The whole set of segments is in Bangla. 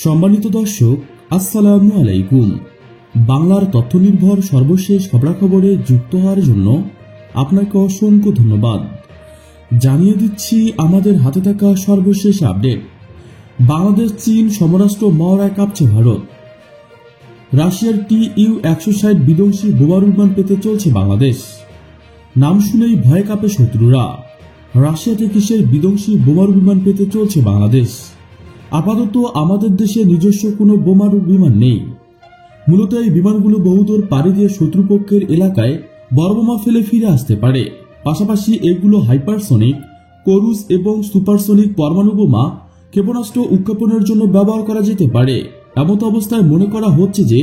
সম্মানিত দর্শক, আসসালামু আলাইকুম। বাংলার তথ্য নির্ভর সর্বশেষ খবরাখবরে যুক্ত হওয়ার জন্য আপনাকে অসংখ্য ধন্যবাদ। জানিয়ে দিচ্ছি আমাদের হাতে থাকা সর্বশেষ আপডেট। বাংলাদেশ চীন সমরাষ্ট্র মহড়ায় কাঁপছে ভারত। রাশিয়ার TU-160 বিধ্বংসী বোমা বিমান পেতে চলছে বাংলাদেশ। নাম শুনেই ভয়ে কাঁপে শত্রুরা। রাশিয়াতে কিসের বিধ্বংসী বোমারু বিমান পেতে চলছে বাংলাদেশ? আপাতত আমাদের দেশে নিজস্ব কোনো বোমারু বিমান নেই। মূলত এই বিমানগুলো বহুদূর পাড়ি দিয়ে শত্রুপক্ষের এলাকায় বড় বোমা ফেলে ফিরে আসতে পারে। পাশাপাশি এগুলো হাইপারসনিক, ক্রুজ এবং সুপারসনিক পরমাণু বোমা ক্ষেপণাস্ত্র উৎক্ষেপণের জন্য ব্যবহার করা যেতে পারে। এমত অবস্থায় মনে করা হচ্ছে যে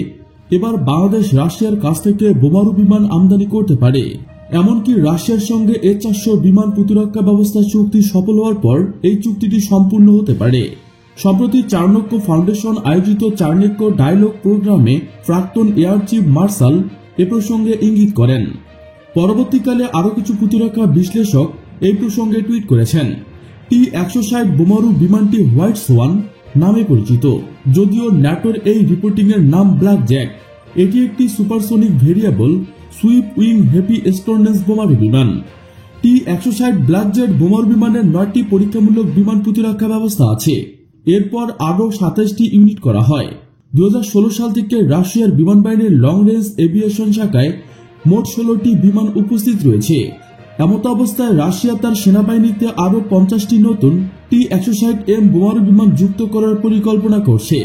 এবার বাংলাদেশ রাশিয়ার কাছ থেকে বোমারু বিমান আমদানি করতে পারে। এমনকি রাশিয়ার সঙ্গে A-400 বিমান প্রতিরক্ষা ব্যবস্থা চুক্তি সফল হওয়ার পর এই চুক্তিটি সম্পূর্ণ হতে পারে। সম্প্রতি চাণক্য ফাউন্ডেশন আয়োজিত চাণক্য ডায়লগ প্রোগ্রামে প্রাক্তন এয়ার চিফ মার্শাল এ প্রসঙ্গে ইঙ্গিত করেন। পরবর্তীকালে আরও কিছু প্রতিরক্ষা বিশ্লেষক এই প্রসঙ্গে টুইট করেছেন। T-160 বোমারু বিমানটি হোয়াইট সোয়ান নামে পরিচিত, যদিও ন্যাটোর এই রিপোর্টিংয়ের নাম ব্ল্যাক জ্যাক। এটি একটি supersonic variable sweep wing heavy স্টোরনেস বোমারু বিমান। T-160 ব্ল্যাক জেট বোমারু বিমানের 9টি পরীক্ষামূলক বিমান প্রতিরক্ষা ব্যবস্থা আছে। এরপর আরও 27টি ইউনিট করা হয়। 2016 সাল থেকে রাশিয়ার বিমান বাহিনীর লং রেঞ্জ এভিয়েশন শাখায় মোট 16টি বিমান উপস্থিত রয়েছে। এমত অবস্থায় রাশিয়া তার সেনাবাহিনীতে আরও 50টি নতুন T-160M বোমারু বিমান যুক্ত করার পরিকল্পনা করছে।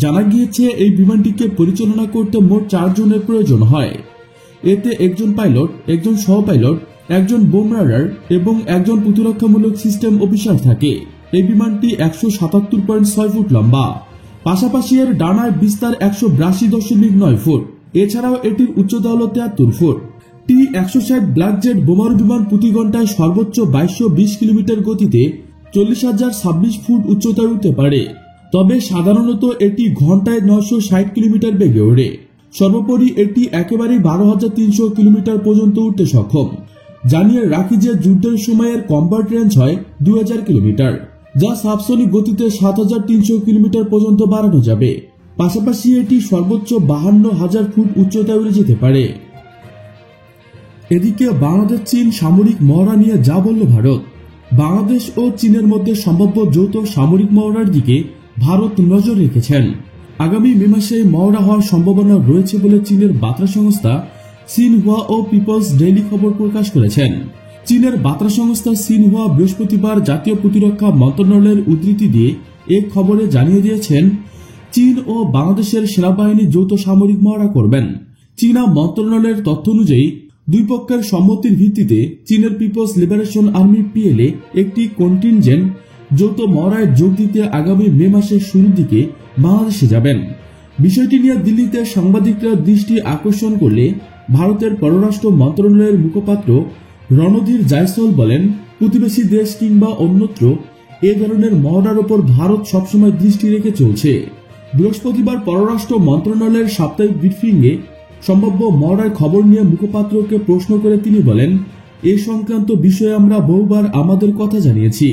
জানা গিয়েছে এই বিমানটিকে পরিচালনা করতে মোট 4 জনের প্রয়োজন হয়। এতে একজন পাইলট, একজন সহ পাইলট, একজন বোম রাডার এবং একজন প্রতিরক্ষামূলক সিস্টেম অফিসার থাকে। এই বিমানটি 177.6 ফুট লম্বা। পাশাপাশি এর ডানার বিস্তার 182.9 ফুট। এছাড়াও এটির উচ্চতা হল 73 ফুট। T-160 ব্ল্যাক জেট বোমারু বিমান প্রতি ঘন্টায় সর্বোচ্চ 2220 কিলোমিটার গতিতে 40,026 ফুট উচ্চতায় উঠতে পারে। তবে সাধারণত এটি ঘন্টায় 960 কিলোমিটার বেগে ওড়ে। সর্বোপরি এটি একেবারেই 12,300 কিলোমিটার পর্যন্ত উঠতে সক্ষম। জানিয়ে রাখি যে যুদ্ধের সময়ের কম্ব্যাট রেঞ্জ হয় 2000 কিলোমিটার, যা সাবসনিক গতিতে 7,300 কিলোমিটার পর্যন্ত বাড়ানো যাবে। পাশাপাশি এটি সর্বোচ্চ 52,000 ফুট উচ্চতায় উড়ে যেতে পারে। এদিকে বাংলাদেশ চীন সামরিক মহড়া নিয়ে যা বলল ভারত। বাংলাদেশ ও চীনের মধ্যে সম্ভাব্য যৌথ সামরিক মহড়ার দিকে ভারত নজর রেখেছেন। আগামী মে মাসে মহড়া হওয়ার সম্ভাবনা রয়েছে বলে চীনের বার্তা সংস্থা সিনহুয়া ও পিপলস ডেইলি খবর প্রকাশ করেছেন। চীনের বার্তা সংস্থা সিনহুয়া বৃহস্পতিবার জাতীয় প্রতিরক্ষা মন্ত্রণালয়ের উদ্ধৃতি দিয়ে এক খবরে জানিয়ে দিয়েছেন, চীন ও বাংলাদেশের সেনাবাহিনী যৌথ সামরিক মহড়া করবেন। চীনা মন্ত্রণালয়ের তথ্য অনুযায়ী দুই পক্ষের সম্মতির ভিত্তিতে চীনের পিপলস লিবারেশন আর্মি PLA একটি কন্টিনজেন্ট যৌথ মহড়ায় যোগ দিতে আগামী মে মাসের শুরুর দিকে বাংলাদেশে যাবেন। বিষয়টি নিয়ে দিল্লিতে সাংবাদিকরা দৃষ্টি আকর্ষণ করলে ভারতের পররাষ্ট্র মন্ত্রণালয়ের মুখপাত্র রণধীর জয়সওয়াল বলেন, প্রতিবেশী দেশ কিংবা অন্যত্র এ ধরনের মহড়ার ওপর ভারত সবসময় দৃষ্টি রেখে চলছে। বৃহস্পতিবার পররাষ্ট্র মন্ত্রণালয়ের সাপ্তাহিক ব্রিফিংয়ে সম্ভাব্য মহড়ার খবর নিয়ে মুখপাত্রকে প্রশ্ন করে তিনি বলেন, এ সংক্রান্ত বিষয়ে আমরা বহুবার আমাদের কথা জানিয়েছি।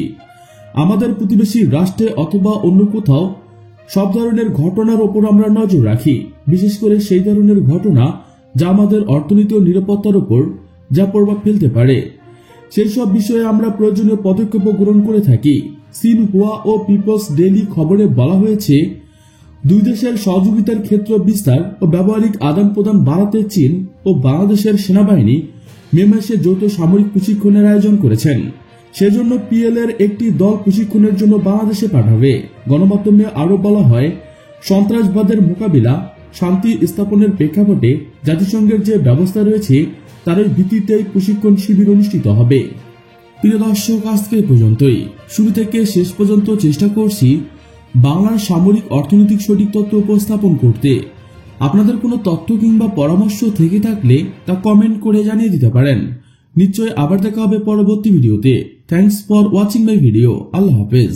আমাদের প্রতিবেশী রাষ্ট্রে অথবা অন্য কোথাও সব ধরনের ঘটনার ওপর আমরা নজর রাখি, বিশেষ করে সেই ধরনের ঘটনা যা আমাদের অর্থনীতি ও নিরাপত্তার ওপর যা প্রভাব ফেলতে পারে। সেই সব বিষয়ে আমরা প্রয়োজনীয় পদক্ষেপ গ্রহণ করে থাকি। সিনহুয়া ও পিপলস ডেইলি খবরে বলা হয়েছে, দুই দেশের সহযোগিতার ক্ষেত্র বিস্তার ও ব্যবহারিক আদান প্রদান বাড়াতে চীন ও বাংলাদেশের সেনাবাহিনী মে মাসে যৌথ সামরিক প্রশিক্ষণের আয়োজন করেছেন। সেজন্য PLA-র একটি দল প্রশিক্ষণের জন্য বাংলাদেশে পাঠাবে। গণমাধ্যমে আরও বলা হয়, সন্ত্রাসবাদের মোকাবিলা, শান্তি স্থাপনের প্রেক্ষাপটে জাতিসংঘের যে ব্যবস্থা রয়েছে তার ভিত্তিতেই প্রশিক্ষণ শিবির অনুষ্ঠিত হবে। প্রিয় দর্শক, আজকে এই পর্যন্তই। শুরু থেকে শেষ পর্যন্ত চেষ্টা করছি বাংলার সামরিক অর্থনৈতিক সঠিক তথ্য উপস্থাপন করতে। আপনাদের কোনো তথ্য কিংবা পরামর্শ থেকে থাকলে তা কমেন্ট করে জানিয়ে দিতে পারেন। নিশ্চয় আবার দেখা হবে পরবর্তী ভিডিওতে। Thanks for watching my video. Allah হাফেজ।